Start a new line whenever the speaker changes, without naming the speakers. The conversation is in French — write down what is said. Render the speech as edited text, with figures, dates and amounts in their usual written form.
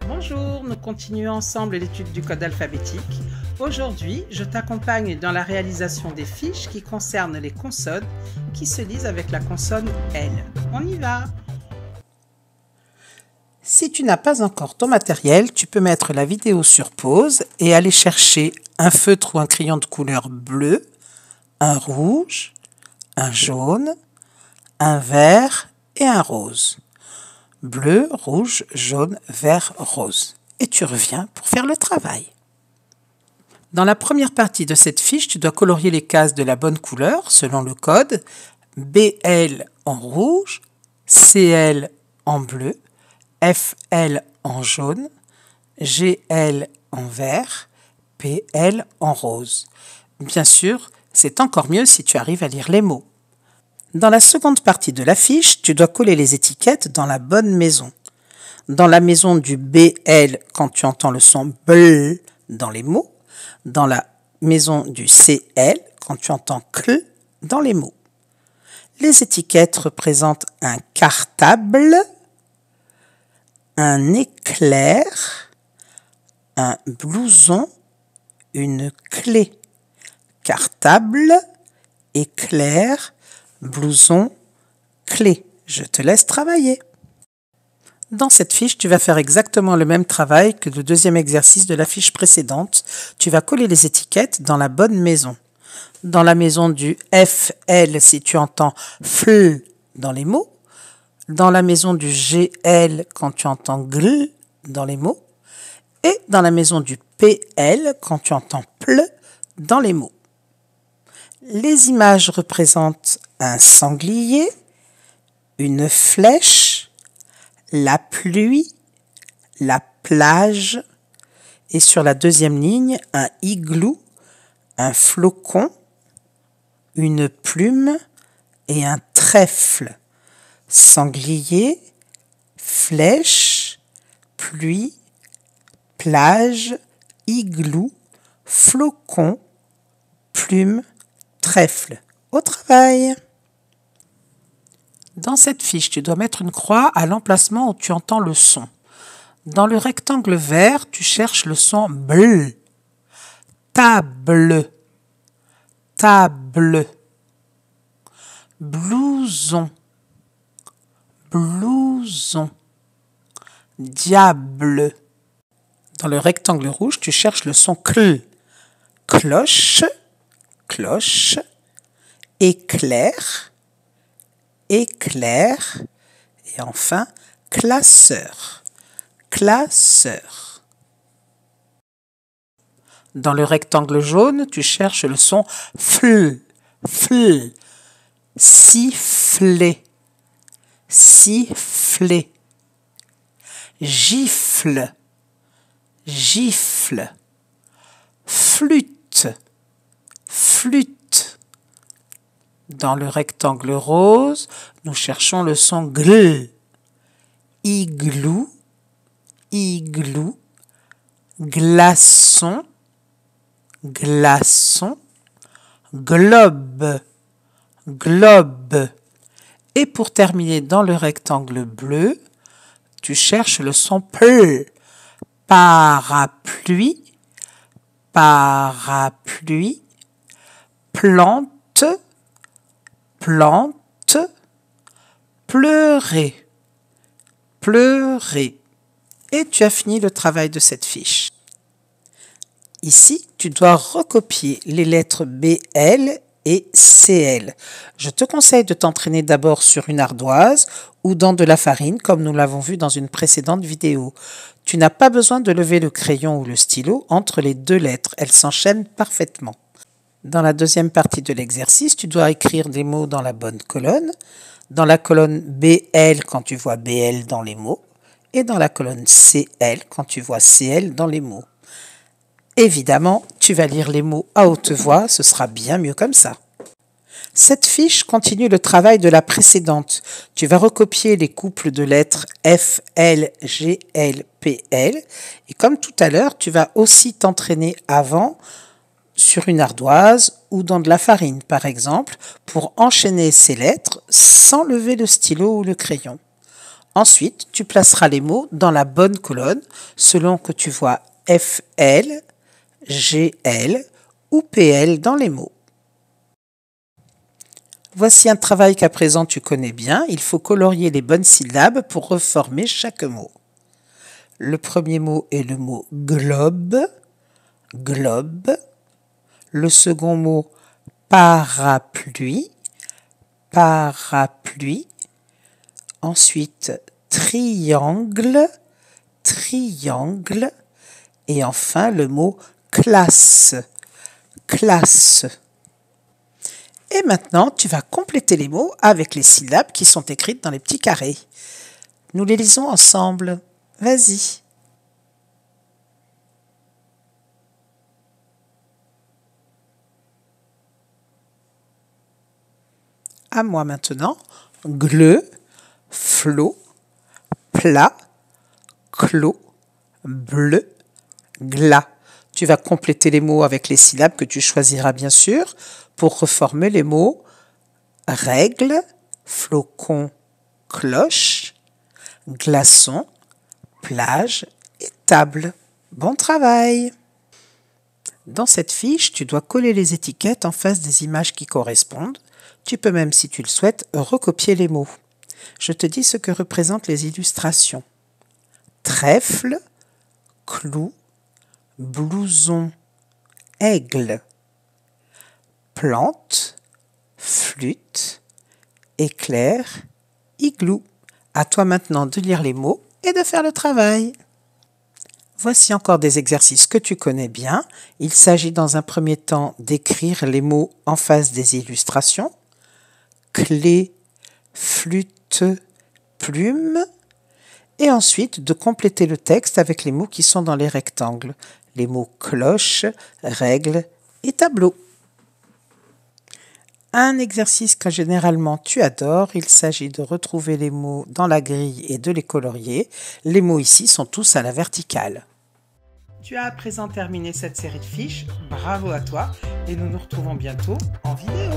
Bonjour, nous continuons ensemble l'étude du code alphabétique. Aujourd'hui, je t'accompagne dans la réalisation des fiches qui concernent les consonnes qui se lisent avec la consonne L. On y va! Si tu n'as pas encore ton matériel, tu peux mettre la vidéo sur pause et aller chercher un feutre ou un crayon de couleur bleue, un rouge, un jaune, un vert et un rose. Bleu, rouge, jaune, vert, rose. Et tu reviens pour faire le travail. Dans la première partie de cette fiche, tu dois colorier les cases de la bonne couleur selon le code. BL en rouge, CL en bleu, FL en jaune, GL en vert, PL en rose. Bien sûr, c'est encore mieux si tu arrives à lire les mots. Dans la seconde partie de la fiche, tu dois coller les étiquettes dans la bonne maison. Dans la maison du BL, quand tu entends le son BL dans les mots. Dans la maison du CL, quand tu entends CL dans les mots. Les étiquettes représentent un cartable, un éclair, un blouson, une clé. Cartable, éclair, blouson, clé. Je te laisse travailler. Dans cette fiche, tu vas faire exactement le même travail que le deuxième exercice de la fiche précédente. Tu vas coller les étiquettes dans la bonne maison. Dans la maison du FL, si tu entends FL dans les mots. Dans la maison du GL, quand tu entends GL dans les mots. Et dans la maison du PL, quand tu entends PL dans les mots. Les images représentent un sanglier, une flèche, la pluie, la plage et sur la deuxième ligne, un igloo, un flocon, une plume et un trèfle. Sanglier, flèche, pluie, plage, igloo, flocon, plume, trèfle. Au travail! Dans cette fiche, tu dois mettre une croix à l'emplacement où tu entends le son. Dans le rectangle vert, tu cherches le son BL. Table, table. Blouson, blouson. Diable. Dans le rectangle rouge, tu cherches le son CL. Cloche, cloche. Éclair, éclair. Et enfin, classeur, classeur. Dans le rectangle jaune, tu cherches le son FL, FL. Siffler, siffler. Gifle, gifle. Flûte, flûte. Dans le rectangle rose, nous cherchons le son GL. Igloo, igloo. Glaçon, glaçon. Globe, globe. Et pour terminer dans le rectangle bleu, tu cherches le son PL. Parapluie, parapluie. Plante, plante. Pleurer, pleurer. Et tu as fini le travail de cette fiche. Ici, tu dois recopier les lettres BL et CL. Je te conseille de t'entraîner d'abord sur une ardoise ou dans de la farine, comme nous l'avons vu dans une précédente vidéo. Tu n'as pas besoin de lever le crayon ou le stylo entre les deux lettres, elles s'enchaînent parfaitement. Dans la deuxième partie de l'exercice, tu dois écrire des mots dans la bonne colonne. Dans la colonne BL, quand tu vois BL dans les mots. Et dans la colonne CL, quand tu vois CL dans les mots. Évidemment, tu vas lire les mots à haute voix, ce sera bien mieux comme ça. Cette fiche continue le travail de la précédente. Tu vas recopier les couples de lettres F, L, G, L, P, L. Et comme tout à l'heure, tu vas aussi t'entraîner avant sur une ardoise ou dans de la farine, par exemple, pour enchaîner ces lettres sans lever le stylo ou le crayon. Ensuite, tu placeras les mots dans la bonne colonne selon que tu vois FL, GL ou PL dans les mots. Voici un travail qu'à présent tu connais bien. Il faut colorier les bonnes syllabes pour reformer chaque mot. Le premier mot est le mot globe, globe. Le second mot parapluie, parapluie. Ensuite triangle, triangle. Et enfin le mot classe, classe. Et maintenant, tu vas compléter les mots avec les syllabes qui sont écrites dans les petits carrés. Nous les lisons ensemble. Vas-y. À moi maintenant. Gleu, flot, plat, clos, bleu, glas. Tu vas compléter les mots avec les syllabes que tu choisiras bien sûr pour reformer les mots règle, flocon, cloche, glaçon, plage et table. Bon travail! Dans cette fiche, tu dois coller les étiquettes en face des images qui correspondent. Tu peux même, si tu le souhaites, recopier les mots. Je te dis ce que représentent les illustrations. Trèfle, clou, blouson, aigle, plante, flûte, éclair, igloo. À toi maintenant de lire les mots et de faire le travail. Voici encore des exercices que tu connais bien. Il s'agit dans un premier temps d'écrire les mots en face des illustrations. Clé, flûte, plume. Et ensuite de compléter le texte avec les mots qui sont dans les rectangles. Les mots cloche, règle et tableau. Un exercice que généralement tu adores, il s'agit de retrouver les mots dans la grille et de les colorier. Les mots ici sont tous à la verticale. Tu as à présent terminé cette série de fiches, bravo à toi et nous nous retrouvons bientôt en vidéo.